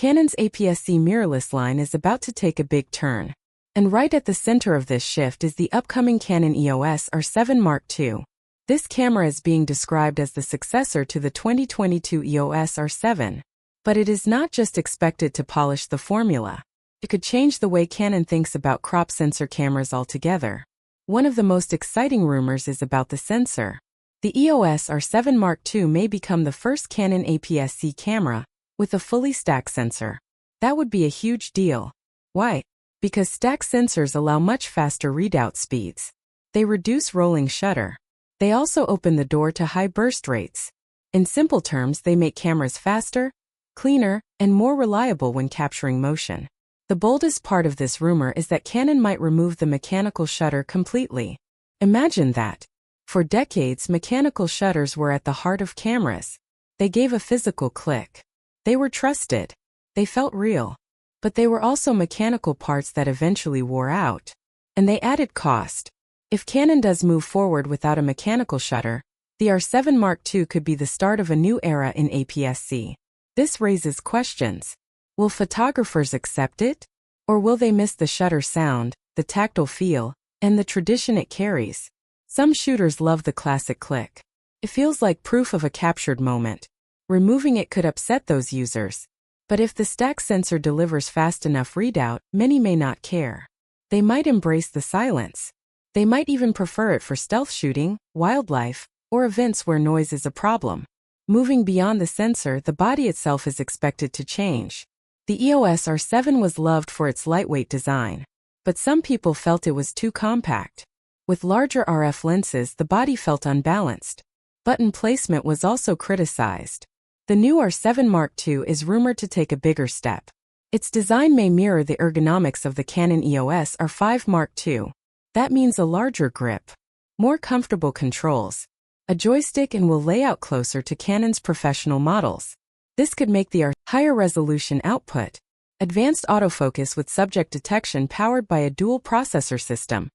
Canon's APS-C mirrorless line is about to take a big turn. And right at the center of this shift is the upcoming Canon EOS R7 Mark II. This camera is being described as the successor to the 2022 EOS R7. But it is not just expected to polish the formula. It could change the way Canon thinks about crop sensor cameras altogether. One of the most exciting rumors is about the sensor. The EOS R7 Mark II may become the first Canon APS-C camera with a fully stacked sensor. That would be a huge deal. Why? Because stacked sensors allow much faster readout speeds. They reduce rolling shutter. They also open the door to high burst rates. In simple terms, they make cameras faster, cleaner, and more reliable when capturing motion. The boldest part of this rumor is that Canon might remove the mechanical shutter completely. Imagine that. For decades, mechanical shutters were at the heart of cameras. They gave a physical click. They were trusted. They felt real. But they were also mechanical parts that eventually wore out. And they added cost. If Canon does move forward without a mechanical shutter, the R7 Mark II could be the start of a new era in APS-C. This raises questions. Will photographers accept it? Or will they miss the shutter sound, the tactile feel, and the tradition it carries? Some shooters love the classic click. It feels like proof of a captured moment. Removing it could upset those users. But if the stack sensor delivers fast enough readout, many may not care. They might embrace the silence. They might even prefer it for stealth shooting, wildlife, or events where noise is a problem. Moving beyond the sensor, the body itself is expected to change. The EOS R7 was loved for its lightweight design. But some people felt it was too compact. With larger RF lenses, the body felt unbalanced. Button placement was also criticized. The new R7 Mark II is rumored to take a bigger step. Its design may mirror the ergonomics of the Canon EOS R5 Mark II. That means a larger grip, more comfortable controls, a joystick, and will lay out closer to Canon's professional models. This could make the higher resolution output, advanced autofocus with subject detection powered by a dual processor system,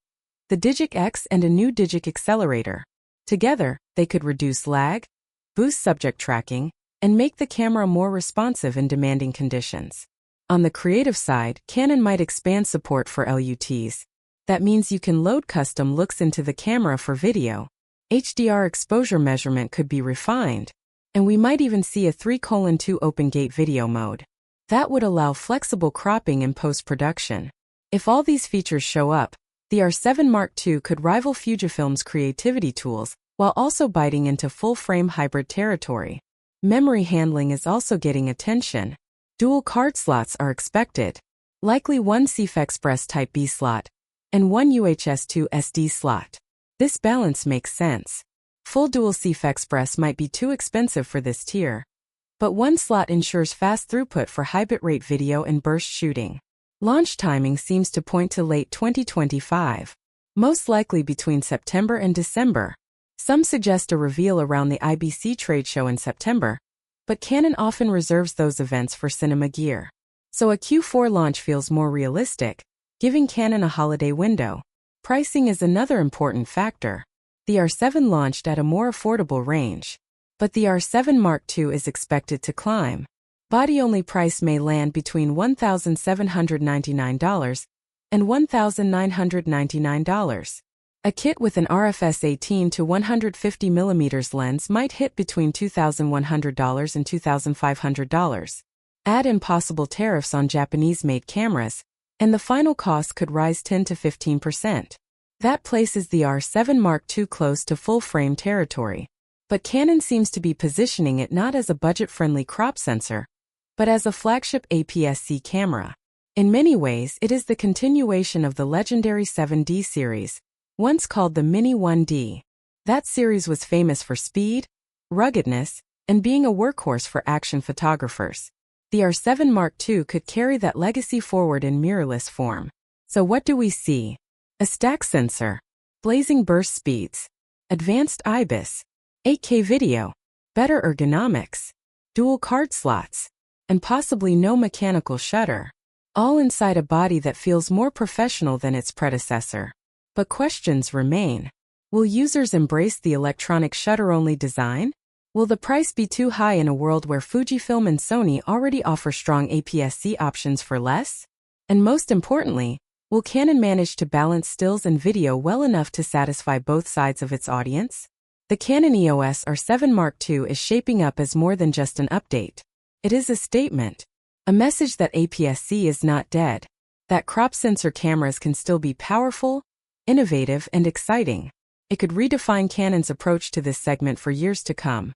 the Digic X and a new Digic accelerator. Together, they could reduce lag, boost subject tracking, and make the camera more responsive in demanding conditions. On the creative side, Canon might expand support for LUTs. That means you can load custom looks into the camera for video. HDR exposure measurement could be refined. And we might even see a 3:2 open gate video mode. That would allow flexible cropping in post-production. If all these features show up, the R7 Mark II could rival Fujifilm's creativity tools while also biting into full-frame hybrid territory. Memory handling is also getting attention. Dual card slots are expected, likely one CF Express Type B slot and one UHS-2 SD slot. This balance makes sense. Full dual CF Express might be too expensive for this tier, but one slot ensures fast throughput for high bitrate video and burst shooting. Launch timing seems to point to late 2025, most likely between September and December. Some suggest a reveal around the IBC trade show in September, but Canon often reserves those events for cinema gear. So a Q4 launch feels more realistic, giving Canon a holiday window. Pricing is another important factor. The R7 launched at a more affordable range, but the R7 Mark II is expected to climb. Body-only price may land between $1,799 and $1,999. A kit with an RFS 18 to 150 mm lens might hit between $2,100 and $2,500. Add in possible tariffs on Japanese-made cameras, and the final cost could rise 10 to 15%. That places the R7 Mark II close to full-frame territory. But Canon seems to be positioning it not as a budget-friendly crop sensor, but as a flagship APS-C camera. In many ways, it is the continuation of the legendary 7D series, once called the Mini 1D. That series was famous for speed, ruggedness, and being a workhorse for action photographers. The R7 Mark II could carry that legacy forward in mirrorless form. So what do we see? A stack sensor, blazing burst speeds, advanced IBIS, 8K video, better ergonomics, dual card slots, and possibly no mechanical shutter, all inside a body that feels more professional than its predecessor. But questions remain. Will users embrace the electronic shutter-only design? Will the price be too high in a world where Fujifilm and Sony already offer strong APS-C options for less? And most importantly, will Canon manage to balance stills and video well enough to satisfy both sides of its audience? The Canon EOS R7 Mark II is shaping up as more than just an update. It is a statement, a message that APS-C is not dead, that crop sensor cameras can still be powerful, innovative, and exciting. It could redefine Canon's approach to this segment for years to come.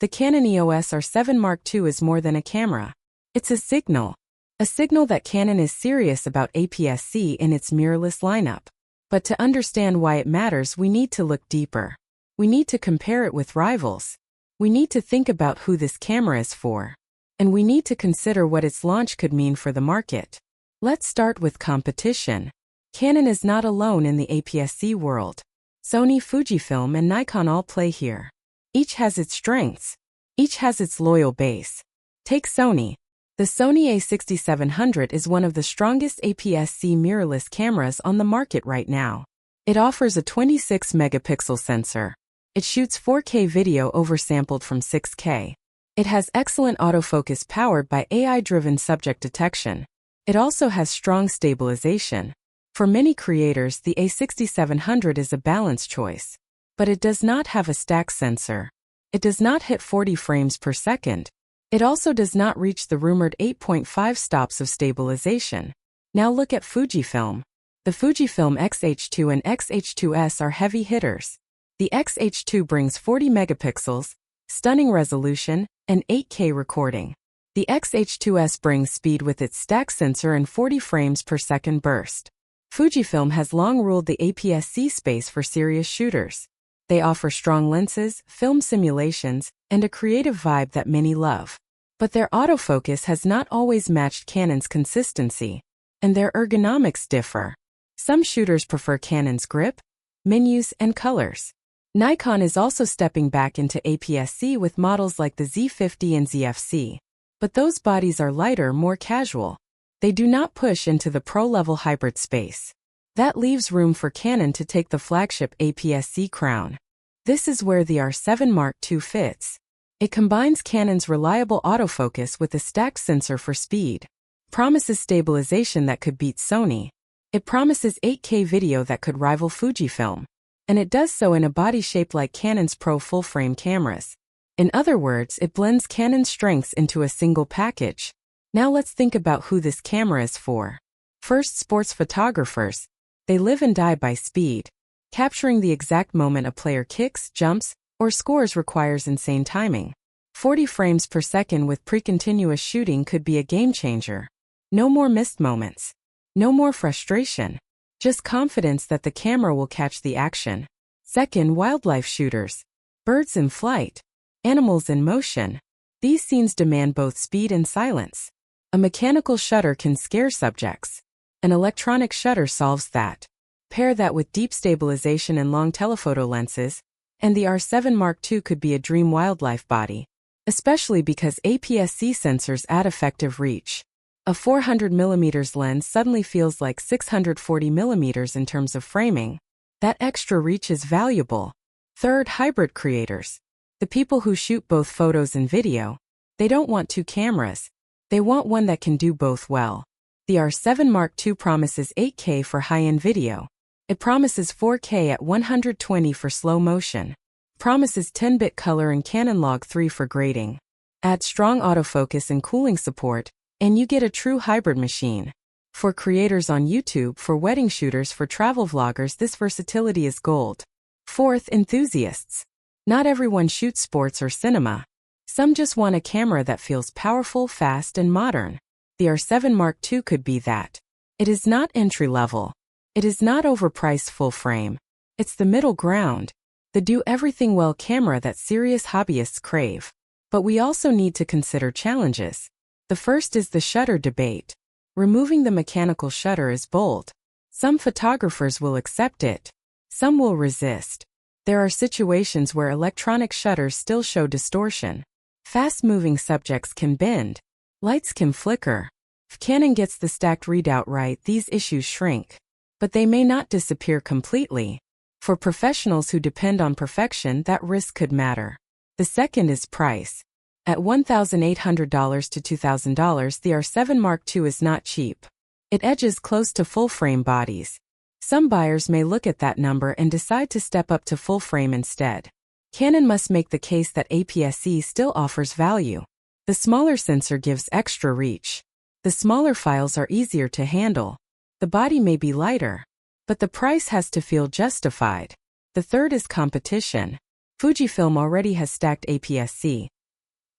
The Canon EOS R7 Mark II is more than a camera. It's a signal that Canon is serious about APS-C in its mirrorless lineup. But to understand why it matters, we need to look deeper. We need to compare it with rivals. We need to think about who this camera is for. And we need to consider what its launch could mean for the market. Let's start with competition. Canon is not alone in the APS-C world. Sony, Fujifilm, and Nikon all play here. Each has its strengths. Each has its loyal base. Take Sony. The Sony a6700 is one of the strongest APS-C mirrorless cameras on the market right now. It offers a 26-megapixel sensor. It shoots 4K video oversampled from 6K. It has excellent autofocus powered by AI-driven subject detection. It also has strong stabilization. For many creators, the a6700 is a balanced choice. But it does not have a stack sensor. It does not hit 40 frames per second. It also does not reach the rumored 8.5 stops of stabilization. Now look at Fujifilm. The Fujifilm X-H2 and X-H2S are heavy hitters. The X-H2 brings 40 megapixels, stunning resolution, and 8K recording. The X-H2S brings speed with its stack sensor and 40 frames per second burst. Fujifilm has long ruled the APS-C space for serious shooters. They offer strong lenses, film simulations, and a creative vibe that many love. But their autofocus has not always matched Canon's consistency, and their ergonomics differ. Some shooters prefer Canon's grip, menus, and colors. Nikon is also stepping back into APS-C with models like the Z50 and ZFC. But those bodies are lighter, more casual. They do not push into the pro-level hybrid space. That leaves room for Canon to take the flagship APS-C crown. This is where the R7 Mark II fits. It combines Canon's reliable autofocus with a stacked sensor for speed, promises stabilization that could beat Sony. It promises 8K video that could rival Fujifilm. And it does so in a body shaped like Canon's Pro full-frame cameras. In other words, it blends Canon's strengths into a single package. Now let's think about who this camera is for. First, sports photographers. They live and die by speed. Capturing the exact moment a player kicks, jumps, or scores requires insane timing. 40 frames per second with pre-continuous shooting could be a game changer. No more missed moments. No more frustration. Just confidence that the camera will catch the action. Second, wildlife shooters. Birds in flight. Animals in motion. These scenes demand both speed and silence. A mechanical shutter can scare subjects. An electronic shutter solves that. Pair that with deep stabilization and long telephoto lenses, and the R7 Mark II could be a dream wildlife body, especially because APS-C sensors add effective reach. A 400mm lens suddenly feels like 640mm in terms of framing. That extra reach is valuable. Third, hybrid creators. The people who shoot both photos and video. They don't want two cameras. They want one that can do both well. The R7 Mark II promises 8K for high-end video. It promises 4K at 120 for slow motion. Promises 10-bit color and Canon Log 3 for grading. Add strong autofocus and cooling support, and you get a true hybrid machine. For creators on YouTube, for wedding shooters, for travel vloggers, this versatility is gold. Fourth, enthusiasts. Not everyone shoots sports or cinema. Some just want a camera that feels powerful, fast, and modern. The R7 Mark II could be that. It is not entry-level. It is not overpriced full-frame. It's the middle ground. The do-everything-well camera that serious hobbyists crave. But we also need to consider challenges. The first is the shutter debate. Removing the mechanical shutter is bold. Some photographers will accept it. Some will resist. There are situations where electronic shutters still show distortion. Fast-moving subjects can bend. Lights can flicker. If Canon gets the stacked readout right, these issues shrink. But they may not disappear completely. For professionals who depend on perfection, that risk could matter. The second is price. At $1,800 to $2,000, the R7 Mark II is not cheap. It edges close to full-frame bodies. Some buyers may look at that number and decide to step up to full-frame instead. Canon must make the case that APS-C still offers value. The smaller sensor gives extra reach. The smaller files are easier to handle. The body may be lighter, but the price has to feel justified. The third is competition. Fujifilm already has stacked APS-C.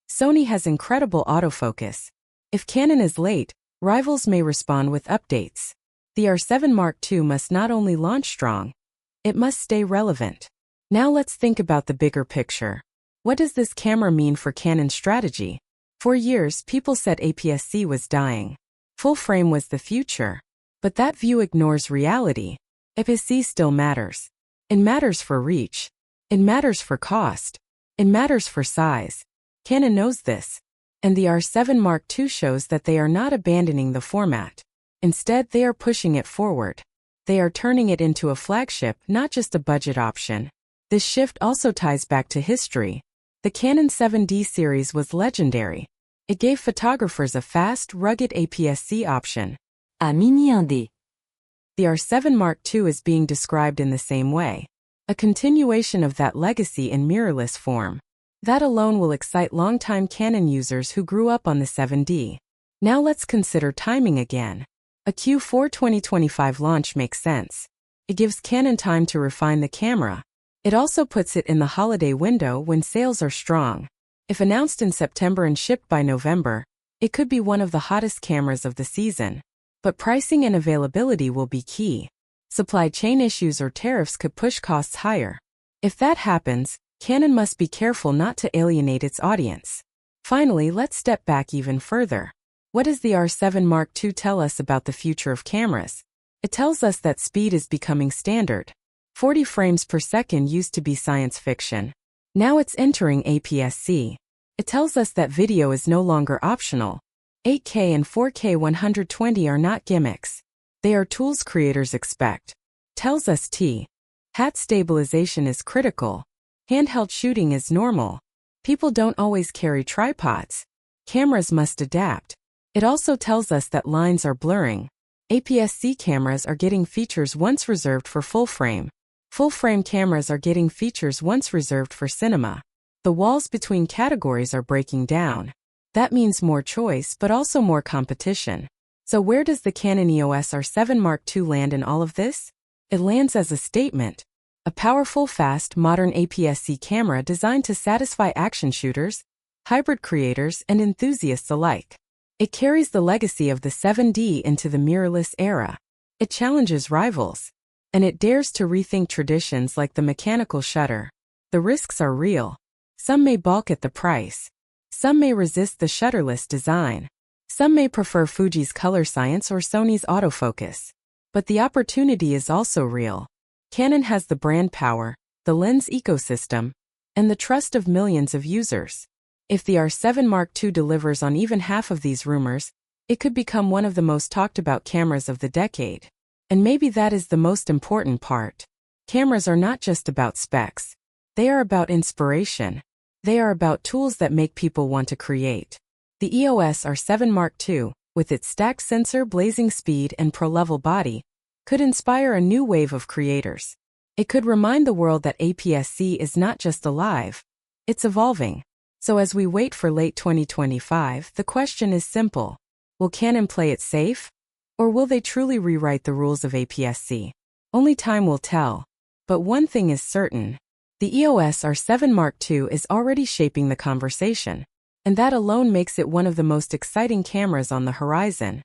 Sony has incredible autofocus. If Canon is late, rivals may respond with updates. The R7 Mark II must not only launch strong, it must stay relevant. Now let's think about the bigger picture. What does this camera mean for Canon's strategy? For years, people said APS-C was dying. Full frame was the future. But that view ignores reality. APS-C still matters. It matters for reach. It matters for cost. It matters for size. Canon knows this. And the R7 Mark II shows that they are not abandoning the format. Instead, they are pushing it forward. They are turning it into a flagship, not just a budget option. This shift also ties back to history. The Canon 7D series was legendary. It gave photographers a fast, rugged APS-C option. A mini 1D. The R7 Mark II is being described in the same way. A continuation of that legacy in mirrorless form. That alone will excite longtime Canon users who grew up on the 7D. Now let's consider timing again. A Q4 2025 launch makes sense. It gives Canon time to refine the camera. It also puts it in the holiday window when sales are strong. If announced in September and shipped by November, it could be one of the hottest cameras of the season. But pricing and availability will be key. Supply chain issues or tariffs could push costs higher. If that happens, Canon must be careful not to alienate its audience. Finally, let's step back even further. What does the R7 Mark II tell us about the future of cameras? It tells us that speed is becoming standard. 40 frames per second used to be science fiction. Now it's entering APS-C. It tells us that video is no longer optional. 8K and 4K 120 are not gimmicks. They are tools creators expect. Tells us hat stabilization is critical. Handheld shooting is normal. People don't always carry tripods. Cameras must adapt. It also tells us that lines are blurring. APS-C cameras are getting features once reserved for full-frame. Full-frame cameras are getting features once reserved for cinema. The walls between categories are breaking down. That means more choice but also more competition. So where does the Canon EOS R7 Mark II land in all of this? It lands as a statement. A powerful, fast, modern APS-C camera designed to satisfy action shooters, hybrid creators, and enthusiasts alike. It carries the legacy of the 7D into the mirrorless era. It challenges rivals. And it dares to rethink traditions like the mechanical shutter. The risks are real. Some may balk at the price. Some may resist the shutterless design. Some may prefer Fuji's color science or Sony's autofocus. But the opportunity is also real. Canon has the brand power, the lens ecosystem, and the trust of millions of users. If the R7 Mark II delivers on even half of these rumors, it could become one of the most talked about cameras of the decade. And maybe that is the most important part. Cameras are not just about specs. They are about inspiration. They are about tools that make people want to create. The EOS R7 Mark II, with its stacked sensor, blazing speed, and pro-level body, could inspire a new wave of creators. It could remind the world that APS-C is not just alive, it's evolving. So as we wait for late 2025, the question is simple. Will Canon play it safe? Or will they truly rewrite the rules of APS-C? Only time will tell. But one thing is certain. The EOS R7 Mark II is already shaping the conversation. And that alone makes it one of the most exciting cameras on the horizon.